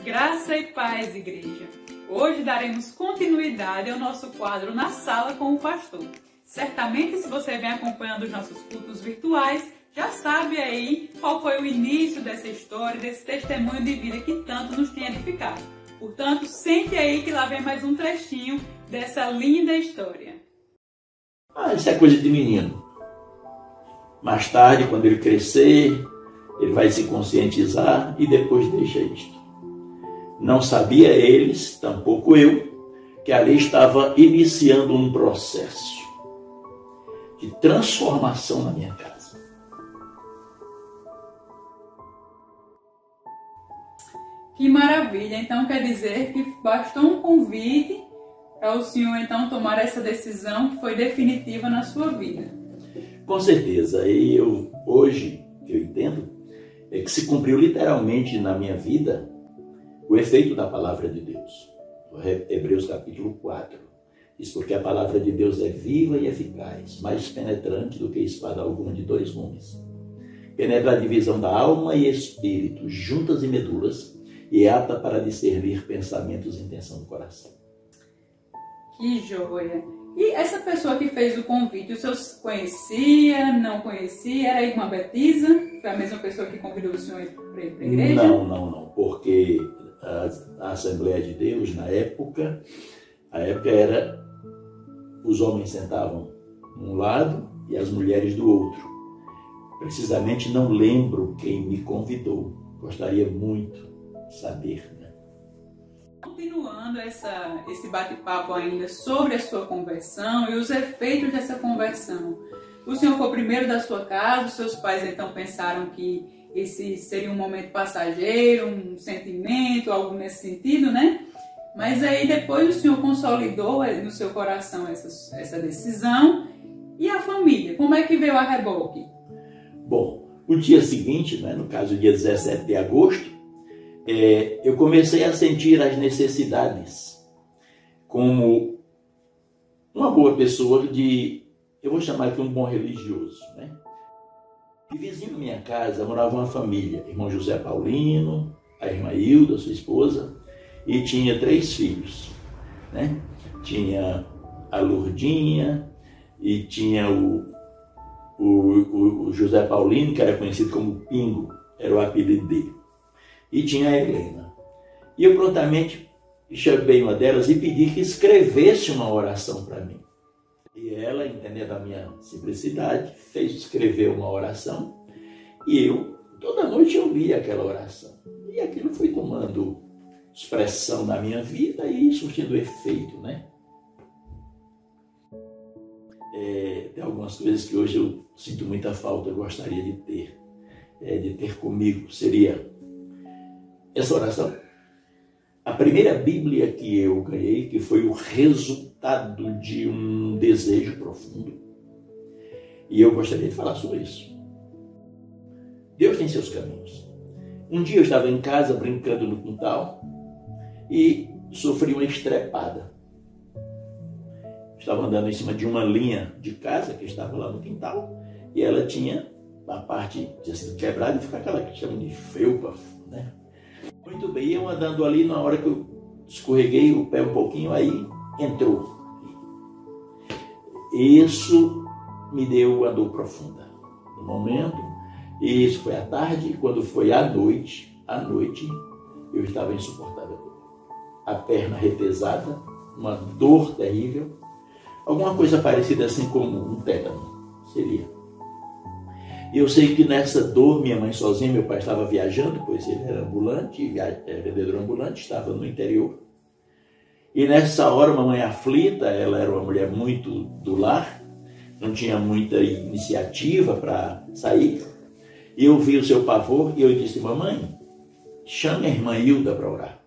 Graça e paz, igreja! Hoje daremos continuidade ao nosso quadro Na Sala com o Pastor. Certamente, se você vem acompanhando os nossos cultos virtuais, já sabe aí qual foi o início dessa história, desse testemunho de vida que tanto nos tem edificado. Portanto, sente aí que lá vem mais um trechinho dessa linda história. Isso é coisa de menino. Mais tarde, quando ele crescer, ele vai se conscientizar e depois deixa isto. Não sabia eles, tampouco eu, que ali estava iniciando um processo de transformação na minha casa. Que maravilha! Então quer dizer que bastou um convite para o senhor então tomar essa decisão que foi definitiva na sua vida. Com certeza. E hoje, que eu entendo, é que se cumpriu literalmente na minha vida o efeito da palavra de Deus. Hebreus capítulo 4. Diz, porque a palavra de Deus é viva e eficaz, mais penetrante do que espada alguma de dois gumes. Penetra a divisão da alma e espírito, juntas e medulas, e é apta para discernir pensamentos e intenção do coração. Que joia! E essa pessoa que fez o convite, o senhor conhecia, não conhecia? Era a irmã Betisa? Foi a mesma pessoa que convidou o senhor para ir para a igreja? Não, porque a Assembleia de Deus, na época, era, os homens sentavam de um lado e as mulheres do outro. Precisamente não lembro quem me convidou. Gostaria muito de saber, né? Continuando esse bate-papo ainda sobre a sua conversão e os efeitos dessa conversão. O senhor foi o primeiro da sua casa, os seus pais então pensaram que esse seria um momento passageiro, um sentimento, algo nesse sentido, né? Mas aí depois o senhor consolidou no seu coração essa decisão. E a família, como é que veio a reboque? Bom, o dia seguinte, né, no caso dia 17 de agosto, eu comecei a sentir as necessidades como uma boa pessoa eu vou chamar aqui um bom religioso, né? E vizinho da minha casa morava uma família, irmão José Paulino, a irmã Hilda, sua esposa, e tinha 3 filhos, né? Tinha a Lourdinha e tinha o José Paulino, que era conhecido como Pingo, era o apelido dele. E tinha a Helena. E eu prontamente chamei uma delas e pedi que escrevesse uma oração para mim. E ela, entendendo a minha simplicidade, fez escrever uma oração. E toda noite eu lia aquela oração. E aquilo foi tomando expressão na minha vida e surtindo efeito, né? Tem algumas coisas que hoje eu sinto muita falta, eu gostaria de ter comigo. Seria essa oração. A primeira Bíblia que eu ganhei, que foi o resultado de um desejo profundo. E eu gostaria de falar sobre isso. Deus tem seus caminhos. Um dia eu estava em casa brincando no quintal e sofri uma estrepada. Estava andando em cima de uma linha de casa que estava lá no quintal e ela tinha a parte tinha sido quebrada e fica aquela que chama de felpa, né? Muito bem, eu andando ali, na hora que eu escorreguei o pé um pouquinho, aí entrou. Isso me deu uma dor profunda no momento, e isso foi à tarde, e quando foi à noite, eu estava insuportável. A perna retesada, uma dor terrível, alguma coisa parecida assim como um tétano, seria. E eu sei que nessa dor, minha mãe sozinha, meu pai estava viajando, pois ele era ambulante, vendedor ambulante, estava no interior. E nessa hora, mamãe aflita, ela era uma mulher muito do lar, não tinha muita iniciativa para sair. E eu vi o seu pavor e eu disse, mamãe, chame a irmã Hilda para orar.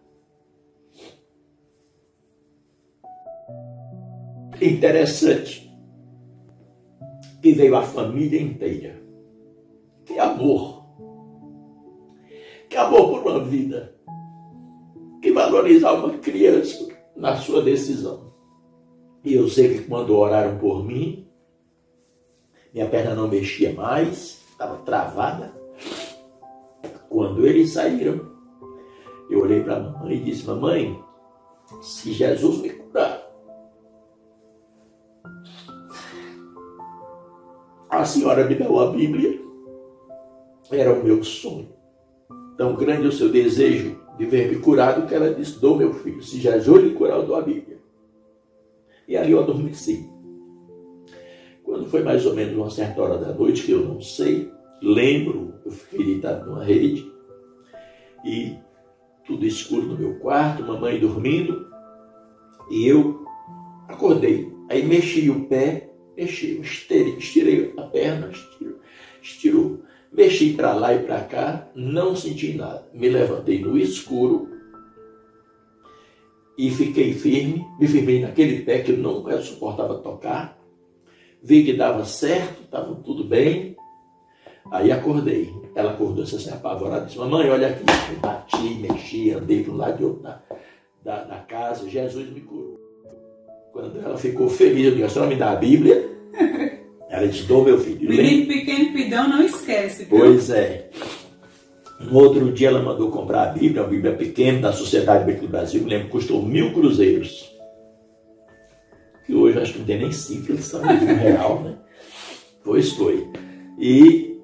Interessante que veio a família inteira. Que amor por uma vida, que valorizar uma criança na sua decisão. E eu sei que quando oraram por mim, minha perna não mexia mais, estava travada. Quando eles saíram, Eu olhei para a mamãe e disse: mamãe, se Jesus me curar, a senhora me dá uma Bíblia. Era o meu sonho. Tão grande o seu desejo de ver-me curado que ela disse: dou meu filho, se Jesus lhe curar, eu dou a Bíblia. E ali eu adormeci. Quando foi mais ou menos uma certa hora da noite, que eu não sei, lembro, eu fiquei deitado numa rede e tudo escuro no meu quarto, mamãe dormindo, e eu acordei. Aí mexi o pé, estirei a perna, estirou. Mexi para lá e para cá, não senti nada. Me levantei no escuro e fiquei firme, me firmei naquele pé que eu nunca suportava tocar. Vi que dava certo, estava tudo bem. Aí acordei. Ela acordou assim, apavorada, disse: mamãe, olha aqui. Eu bati, mexi, andei para um lado e outro da casa. Jesus me curou. Quando ela ficou feliz, eu disse: a senhora me dá a Bíblia? Ela disse: dou, meu filho. Menino pequeno pidão não esquece, viu? Pois é. No outro dia ela mandou comprar a Bíblia pequena da Sociedade Bíblica do Brasil, me lembro, custou 1.000 cruzeiros. Que hoje acho que não tem nem cifra, eles são R$1, né? Pois foi. E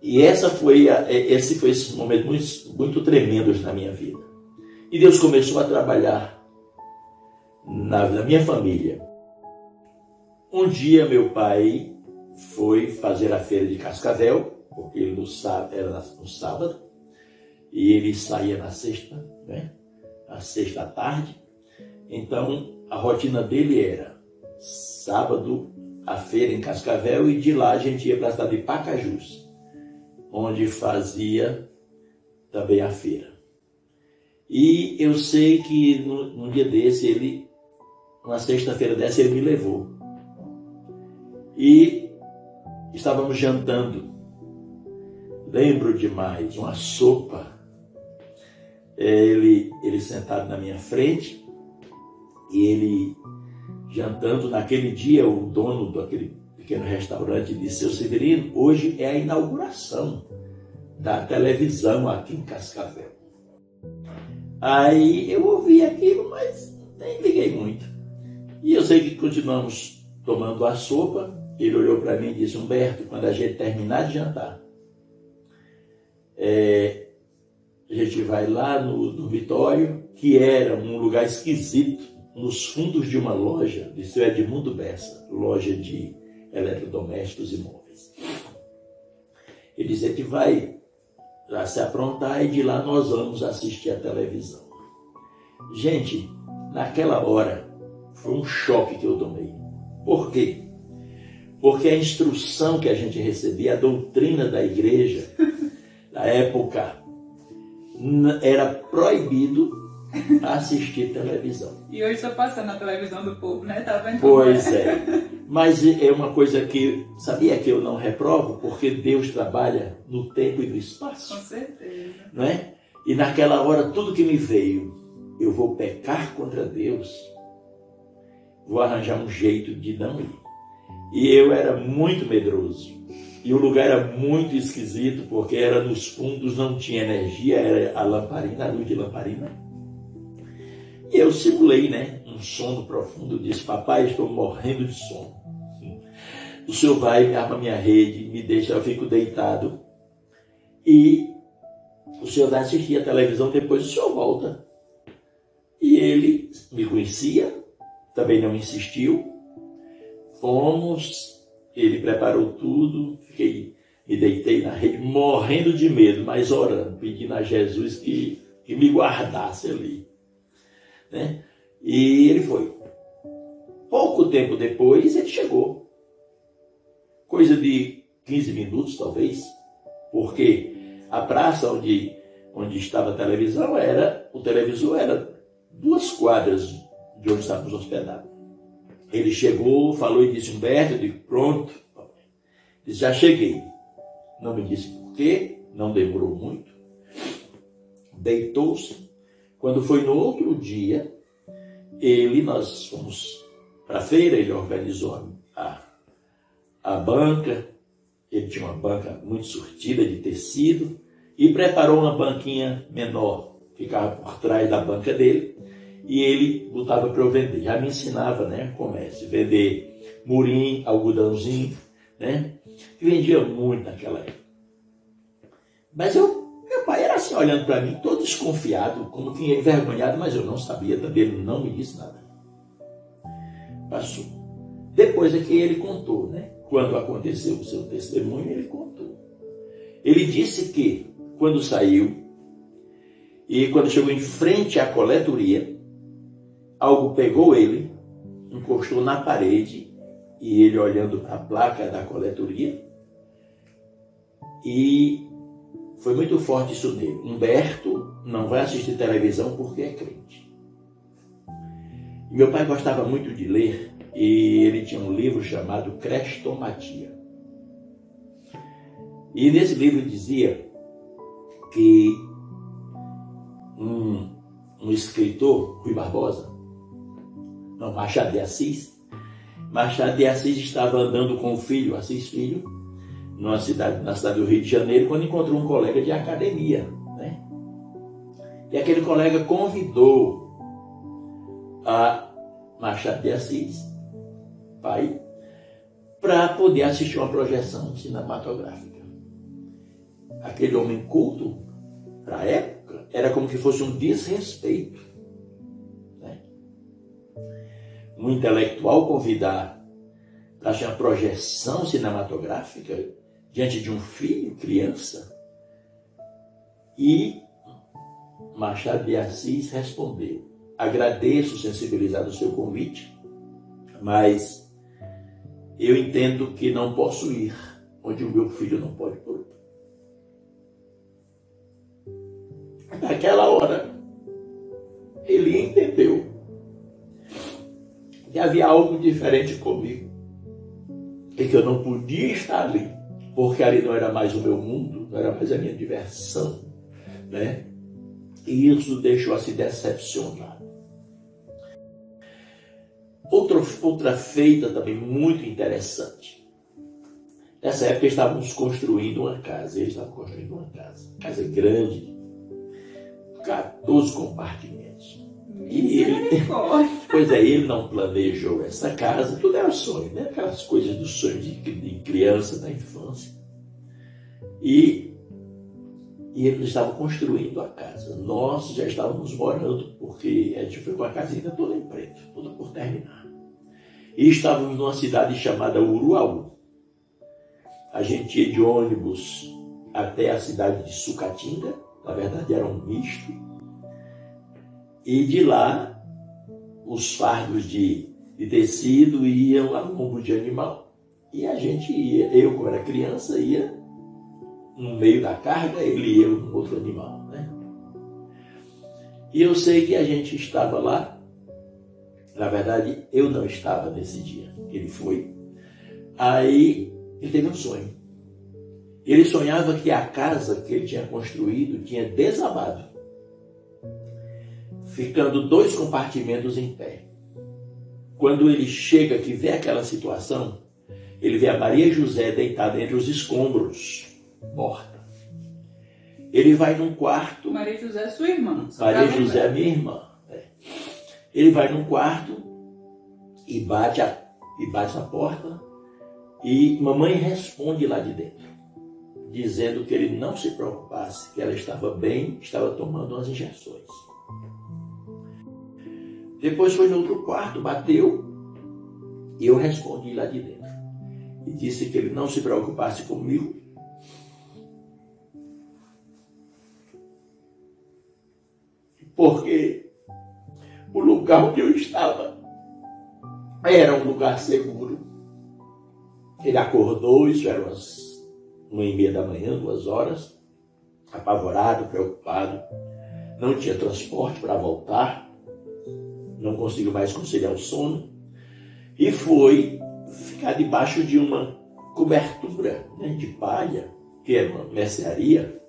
esse foi esse momento muito tremendos na minha vida. E Deus começou a trabalhar na minha família. Um dia meu pai foi fazer a feira de Cascavel, porque ele era no sábado, e ele saía na sexta, né? Na sexta à tarde. Então a rotina dele era sábado a feira em Cascavel, e de lá a gente ia para a cidade de Pacajus, onde fazia também a feira. E eu sei que num dia desse, numa sexta-feira dessa, ele me levou. E estávamos jantando. Lembro demais, uma sopa. Ele sentado na minha frente, e ele jantando. Naquele dia, o dono daquele pequeno restaurante disse: seu Severino, hoje é a inauguração da televisão aqui em Cascavel. Aí eu ouvi aquilo, mas nem liguei muito. E eu sei que continuamos tomando a sopa. Ele olhou para mim e disse: Humberto, quando a gente terminar de jantar, a gente vai lá no dormitório, que era um lugar esquisito, nos fundos de uma loja de seu Edmundo Bessa, loja de eletrodomésticos e móveis. Ele disse: a gente vai se aprontar e de lá nós vamos assistir a televisão. Gente, naquela hora foi um choque que eu tomei. Por quê? Porque a instrução que a gente recebia, a doutrina da igreja, na época, era proibido assistir televisão. E hoje está passando na televisão do povo, né? Tá vendo? Pois é. Mas é uma coisa que, sabia que eu não reprovo, porque Deus trabalha no tempo e no espaço. Com certeza. Não é? E naquela hora, tudo que me veio, eu vou pecar contra Deus, vou arranjar um jeito de não ir. E eu era muito medroso. E o lugar era muito esquisito, porque era nos fundos, não tinha energia, era a lamparina, a luz de lamparina. E eu simulei, né, um sono profundo. Disse: papai, estou morrendo de sono. O senhor vai, me arma minha rede, me deixa, eu fico deitado. E o senhor vai assistir a televisão, depois o senhor volta. E ele me conhecia, também não insistiu. Fomos, ele preparou tudo, me deitei na rede, morrendo de medo, mas orando, pedindo a Jesus que me guardasse ali. Né? E ele foi. Pouco tempo depois, ele chegou. Coisa de 15 minutos, talvez, porque a praça onde estava a televisão, o televisor era 2 quadras de onde estávamos hospedados. Ele chegou, falou e disse: Humberto, eu digo: pronto. Disse: já cheguei. Não me disse por quê, não demorou muito. Deitou-se. Quando foi no outro dia, nós fomos para a feira, ele organizou a banca. Ele tinha uma banca muito surtida de tecido, e preparou uma banquinha menor, ficava por trás da banca dele, e ele botava para eu vender. Já me ensinava, né, comércio, vender murim, algodãozinho, né, que vendia muito naquela época. Mas meu pai era assim, olhando para mim, todo desconfiado, como que envergonhado, mas eu não sabia também, ele não me disse nada. Passou. Depois é que ele contou, né, quando aconteceu o seu testemunho, ele contou. Ele disse que, quando saiu, e quando chegou em frente à coletoria, algo pegou ele, encostou na parede, e ele olhando para a placa da coletoria, e foi muito forte isso nele. Humberto não vai assistir televisão porque é crente. E meu pai gostava muito de ler, e ele tinha um livro chamado Crestomatia. E nesse livro dizia que um escritor, Rui Barbosa, não, Machado de Assis estava andando com o filho, Assis Filho, na cidade do Rio de Janeiro, quando encontrou um colega de academia, né? E aquele colega convidou a Machado de Assis, pai, para poder assistir uma projeção cinematográfica. Aquele homem culto, para a época, era como que fosse um desrespeito, né? Um intelectual convidar para assistir uma projeção cinematográfica diante de um filho, criança. E Machado de Assis respondeu: agradeço sensibilizado o seu convite, mas eu entendo que não posso ir onde o meu filho não pode ir. Naquela hora, ele entendeu que havia algo diferente comigo e que eu não podia estar ali, porque ali não era mais o meu mundo, não era mais a minha diversão, né? E isso deixou assim decepcionado. Outra feita também muito interessante. Nessa época estávamos construindo uma casa, eles estavam construindo uma casa grande, 14 compartimentos. E ele não planejou essa casa, tudo era sonho, né? Aquelas coisas do sonho de criança, da infância. E eles estavam construindo a casa. Nós já estávamos morando, porque a gente foi com a casinha toda em preto, toda por terminar. E estávamos numa cidade chamada Uruaú. A gente ia de ônibus até a cidade de Sucatinga, na verdade era um misto. E de lá, os fardos de tecido iam a lombo de animal. E a gente ia, eu como era criança, ia no meio da carga, ele ia no outro animal, né? E eu sei que a gente estava lá, na verdade eu não estava nesse dia, ele foi. Aí ele teve um sonho. Ele sonhava que a casa que ele tinha construído tinha desabado, ficando 2 compartimentos em pé. Quando ele chega, que vê aquela situação, ele vê a Maria José deitada entre os escombros, morta. Ele vai num quarto. Maria José é sua irmã. Maria José é minha irmã. Ele vai num quarto e bate na porta, e mamãe responde lá de dentro, dizendo que ele não se preocupasse, que ela estava bem, estava tomando umas injeções. Depois foi no outro quarto, bateu, e eu respondi lá de dentro. E disse que ele não se preocupasse comigo, porque o lugar onde eu estava era um lugar seguro. Ele acordou, isso era umas 1h30 da manhã, 2 horas, apavorado, preocupado. Não tinha transporte para voltar, não conseguiu mais conciliar o sono, e foi ficar debaixo de uma cobertura, né, de palha, que era uma mercearia,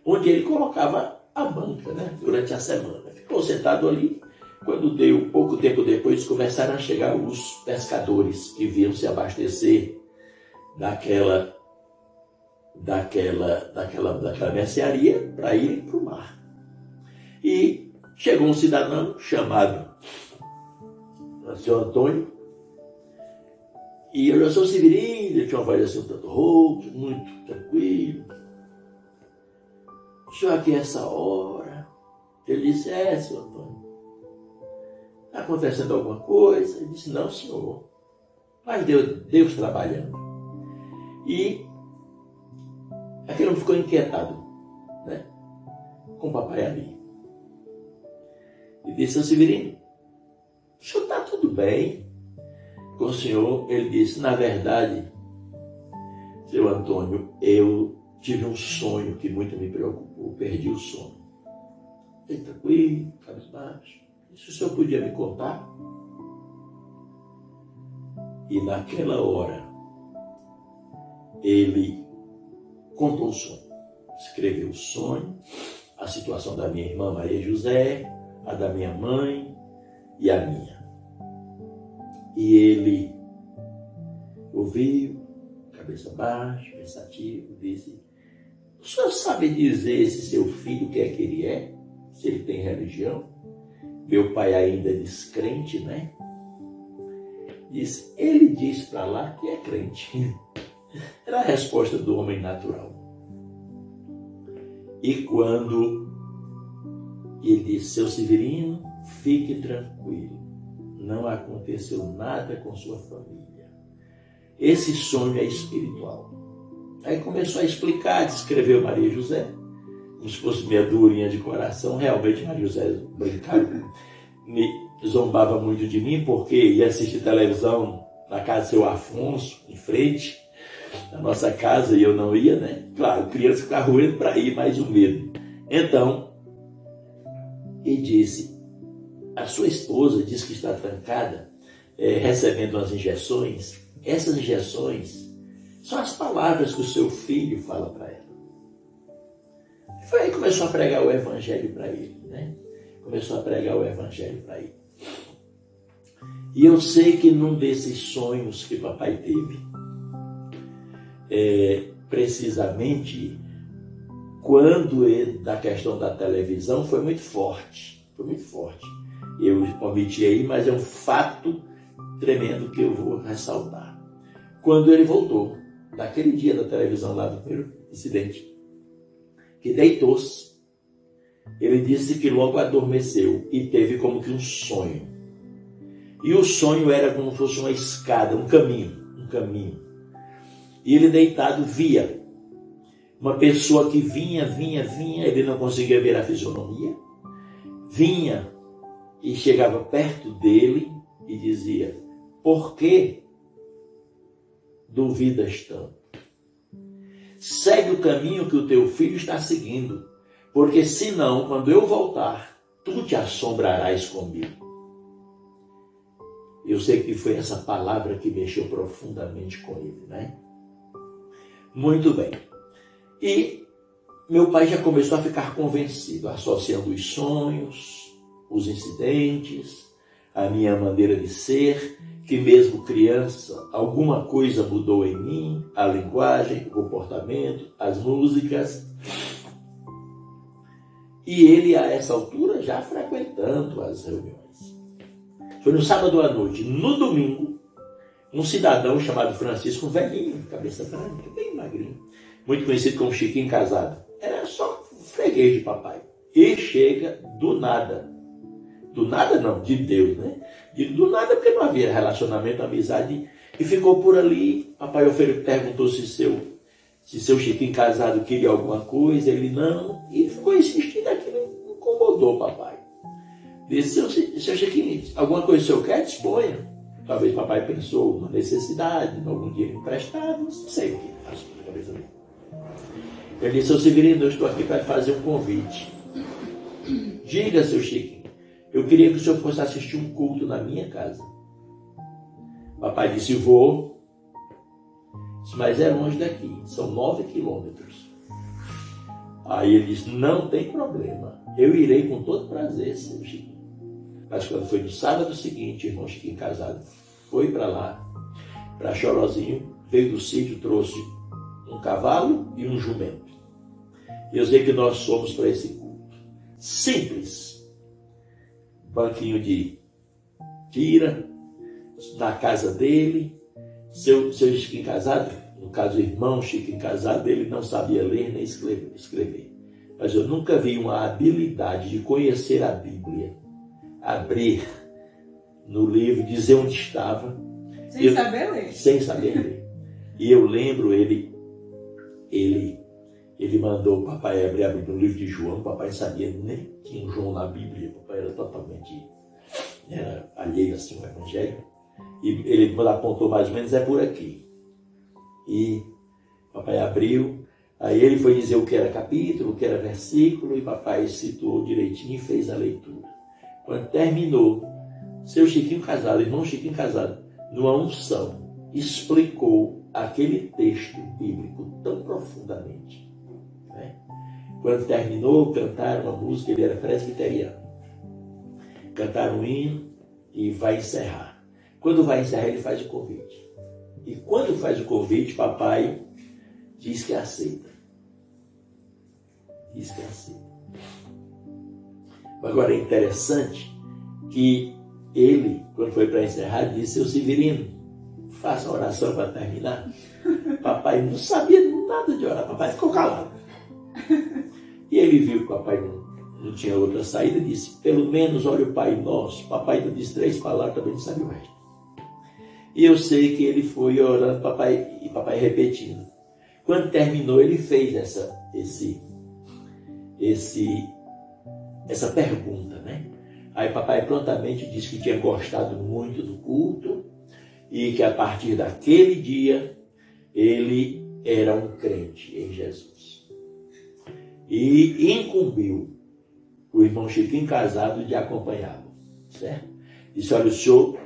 onde ele colocava a banca, né, durante a semana. Ficou sentado ali. Quando deu pouco tempo depois, começaram a chegar os pescadores que vinham se abastecer daquela mercearia para ir para o mar. E chegou um cidadão chamado Senhor Antônio, e olhou, São Severino, ele tinha uma voz assim um tanto rouca, muito tranquilo. O senhor aqui essa hora? Ele disse, Senhor Antônio, está acontecendo alguma coisa? Ele disse, não, senhor, mas Deus trabalhando. E aquele homem ficou inquietado, né, com o papai ali. E disse, São Severino, o senhor está tudo bem com o senhor? Ele disse, na verdade, seu Antônio, eu tive um sonho que muito me preocupou, perdi o sono. Ele tranquilo, cabisbaixo. Se o senhor podia me contar? E naquela hora, ele contou o sonho, escreveu o sonho, a situação da minha irmã Maria José, a da minha mãe e a minha. E ele ouviu, cabeça baixa, pensativo, disse, o senhor sabe dizer se seu filho o que é que ele é? Se ele tem religião? Meu pai ainda é descrente, né? Ele diz para lá que é crente. Era a resposta do homem natural. E quando ele disse, seu Severino, fique tranquilo, não aconteceu nada com sua família. Esse sonho é espiritual. Aí começou a explicar, descreveu Maria José, como se fosse minha durinha de coração. Realmente Maria José brincava, me zombava muito de mim, porque ia assistir televisão na casa do seu Afonso, em frente da nossa casa, e eu não ia, né? Claro, criança ficava ruim para ir, mais o medo. Então, ele disse, a sua esposa diz que está trancada, recebendo umas injeções. Essas injeções são as palavras que o seu filho fala para ela. Foi aí que começou a pregar o evangelho para ele, né? Começou a pregar o evangelho para ele. E eu sei que num desses sonhos que papai teve, precisamente quando da questão da televisão, foi muito forte. Foi muito forte. Eu omiti aí, mas é um fato tremendo que eu vou ressaltar. Quando ele voltou, daquele dia da televisão lá do primeiro incidente, que deitou-se, ele disse que logo adormeceu e teve como que um sonho. E o sonho era como se fosse uma escada, um caminho. E ele deitado via uma pessoa que vinha, ele não conseguia ver a fisionomia, vinha e chegava perto dele e dizia, por que duvidas tanto? Segue o caminho que o teu filho está seguindo, porque senão, quando eu voltar, tu te assombrarás comigo. Eu sei que foi essa palavra que mexeu profundamente com ele, né? Muito bem. E meu pai já começou a ficar convencido, associando os sonhos, os incidentes, a minha maneira de ser, que mesmo criança, alguma coisa mudou em mim, a linguagem, o comportamento, as músicas. E ele, a essa altura, já frequentando as reuniões. Foi no sábado à noite. No domingo, um cidadão chamado Francisco, um velhinho, cabeça branca, bem magrinho, muito conhecido como Chiquinho Casado, era só freguês de papai. E chega do nada não, de Deus, né? Do nada, porque não havia relacionamento, amizade, e ficou por ali. Papai perguntou se seu Chiquinho Casado queria alguma coisa, ele não, e ficou insistindo, aquilo incomodou papai. Disse, seu Chiquinho, alguma coisa o senhor quer? Disponha. Talvez papai pensou numa necessidade, em algum dinheiro emprestado, não sei o que passou na cabeça dele. Ele disse, seu Severino, eu estou aqui para fazer um convite. Diga, seu Chiquinho, eu queria que o senhor fosse assistir um culto na minha casa. Papai disse, vou. Disse, mas é longe daqui, são 9 quilômetros. Aí ele disse, não tem problema, eu irei com todo prazer, seu Chiquinho. Mas quando foi no sábado seguinte, o irmão Chiquinho Casado foi para lá, para Chorozinho, veio do sítio, trouxe um cavalo e um jumento. Eu sei que nós somos para esse culto. Simples. Banquinho de tira, na casa dele. Seu Chiquinho casado, no caso o irmão Chiquinho casado, ele não sabia ler nem escrever. Mas eu nunca vi uma habilidade de conhecer a Bíblia, abrir no livro, dizer onde estava. Sem saber ler. Sem saber ler. E eu lembro, ele mandou o papai abrir a Bíblia no livro de João. O papai sabia nem que tinha um João na Bíblia. O papai era totalmente alheio assim ao Evangelho. E ele apontou mais ou menos, é por aqui. E o papai abriu. Aí ele foi dizer o que era capítulo, o que era versículo. E papai citou direitinho e fez a leitura. Quando terminou, seu Chiquinho casado, irmão Chiquinho casado, numa unção, explicou aquele texto bíblico tão profundamente. Né? Quando terminou, cantaram uma música, ele era presbiteriano. Cantaram um hino e vai encerrar. Quando vai encerrar, ele faz o convite. E quando faz o convite, papai diz que aceita. Diz que aceita. Agora é interessante que ele, quando foi para encerrar, disse: seu Severino, faça a oração para terminar. Papai não sabia nada de orar, papai ficou calado. E ele viu que o papai não tinha outra saída e disse: pelo menos olha o Pai Nosso. Papai não disse 3 palavras, também não sabia o resto. E eu sei que ele foi orando, papai repetindo. Quando terminou, ele fez essa pergunta, né? Aí papai prontamente disse que tinha gostado muito do culto e que a partir daquele dia ele era um crente em Jesus. E incumbiu o irmão Chiquinho casado de acompanhá-lo, certo? Disse: olha, o senhor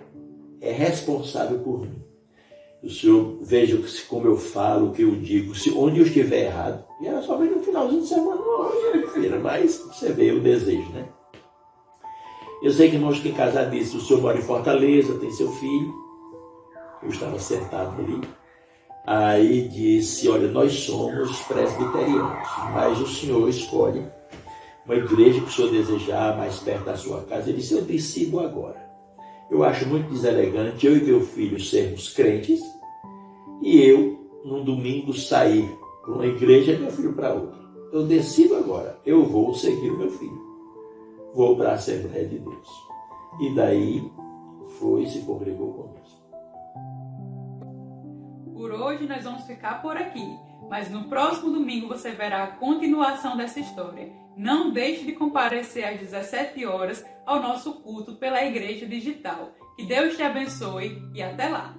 é responsável por mim. O senhor veja como eu falo, o que eu digo, onde eu estiver errado. E era só no finalzinho de semana, mas você vê o desejo, né? Eu sei que o irmão Chiquinho casado disse: o senhor mora em Fortaleza, tem seu filho. Eu estava sentado ali. Aí disse: olha, nós somos presbiterianos, mas o senhor escolhe uma igreja que o senhor desejar mais perto da sua casa. Ele disse: eu decido agora. Eu acho muito deselegante eu e meu filho sermos crentes e eu, num domingo, sair para uma igreja e meu filho para outra. Eu decido agora. Eu vou seguir o meu filho. Vou para a Assembleia de Deus. E daí foi e se congregou conosco. Por hoje nós vamos ficar por aqui, mas no próximo domingo você verá a continuação dessa história. Não deixe de comparecer às 17 horas ao nosso culto pela Igreja Digital. Que Deus te abençoe e até lá!